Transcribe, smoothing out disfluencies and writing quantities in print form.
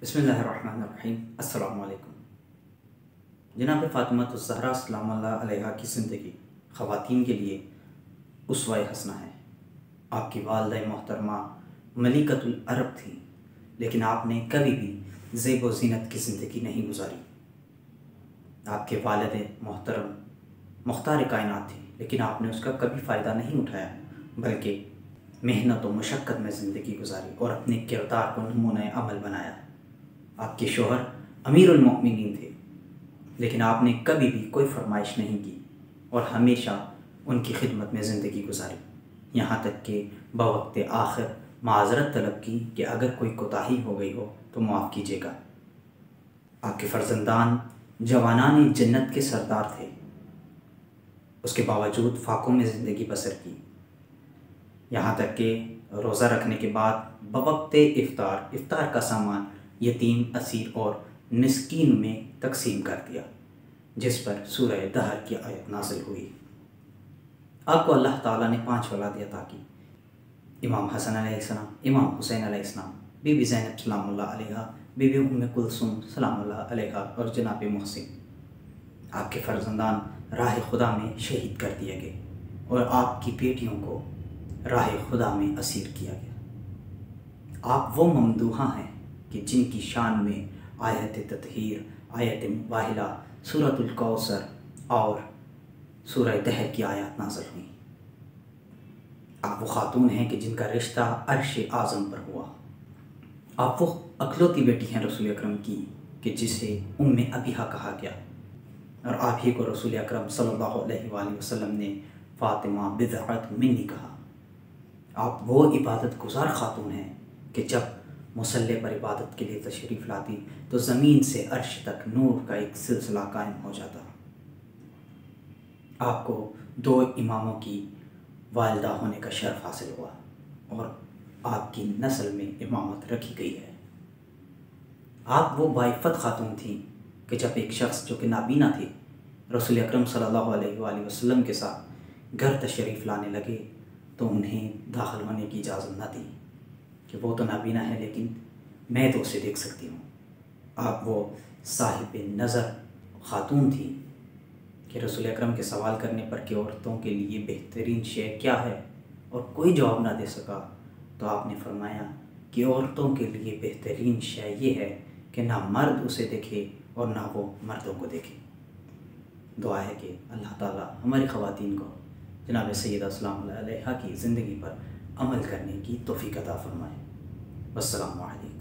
بسم اللہ الرحمن الرحیم۔ السلام علیکم۔ جناب فاطمہ الزہرا سلام اللہ علیہا کی زندگی خواتین کے لیے اسوہ حسنہ ہے۔ آپ کی والدہ محترمہ ملکۃ العرب تھیں، لیکن آپ نے کبھی بھی زیب و زینت کی زندگی نہیں گزاری۔ آپ کے والد محترم مختار کائنات تھے، لیکن آپ نے اس کا کبھی فائدہ نہیں اٹھایا، بلکہ محنت و مشقت میں زندگی گزاری اور اپنے کردار کو نمونۂ عمل بنایا۔ آپ کے شوہر امیر المؤمنین تھے، لیکن آپ نے کبھی بھی کوئی فرمائش نہیں کی اور ہمیشہ ان کی خدمت میں زندگی گزاری، یہاں تک کہ بوقت آخر معذرت طلب کی کہ اگر کوئی کوتاہی ہو گئی ہو تو معاف کیجیے گا۔ آپ کے فرزندان جوانان جنت کے سردار تھے، اس کے باوجود فاقوں میں زندگی بسر کی، یہاں تک کہ روزہ رکھنے کے بعد بوقت افطار کا سامان یتیم، اسیر اور مسکین میں تقسیم کر دیا، جس پر سورہ دہر کی آیت نازل ہوئی۔ آپ کو اللہ تعالیٰ نے 5 اولاد عطا کی: امام حسن علیہ السلام، امام حسین علیہ السلام، بی بی زینب سلام اللہ علیہا، بی بی ام کلثوم سلام اللہ علیہا اور جناب محسن۔ آپ کے فرزندان راہ خدا میں شہید کر دیے گئے اور آپ کی بیٹیوں کو راہ خدا میں اسیر کیا گیا۔ آپ وہ ممدوحہ ہیں کہ جن کی شان میں آیت تطہیر، آیت مباہلہ، سورۃ الکوثر اور سورہ دہر کی آیات نازل ہوئیں۔ آپ وہ خاتون ہیں کہ جن کا رشتہ عرش اعظم پر ہوا۔ آپ وہ اکلوتی بیٹی ہیں رسول اکرم کی کہ جسے ام ابیہا کہا گیا، اور آپ ہی کو رسول اکرم صلی اللہ علیہ وآلہ وسلم نے فاطمہ بضعۃ منی کہا۔ آپ وہ عبادت گزار خاتون ہیں کہ جب مصلی پر عبادت کے لیے تشریف لاتی تو زمین سے عرش تک نور کا ایک سلسلہ قائم ہو جاتا۔ آپ کو 2 اماموں کی والدہ ہونے کا شرف حاصل ہوا اور آپ کی نسل میں امامت رکھی گئی ہے۔ آپ وہ باعفت خاتون تھیں کہ جب ایک شخص جو کہ نابینا تھی رسول اکرم صلی اللہ علیہ وآلہ وسلم کے ساتھ گھر تشریف لانے لگے تو انہیں داخل ہونے کی اجازت نہ دی کہ وہ تو نابینا ہے لیکن میں تو اسے دیکھ سکتی ہوں۔ آپ وہ صاحب نظر خاتون تھی کہ رسول اکرم کے سوال کرنے پر کہ عورتوں کے لیے بہترین شے کیا ہے اور کوئی جواب نہ دے سکا تو آپ نے فرمایا کہ عورتوں کے لیے بہترین شے یہ ہے کہ نہ مرد اسے دیکھے اور نہ وہ مردوں کو دیکھے۔ دعا ہے کہ اللہ تعالیٰ ہماری خواتین کو جناب سیدہ سلام اللہ علیہا کی زندگی پر عمل کرنے کی توفیق عطا فرمائے۔ والسلام علیکم۔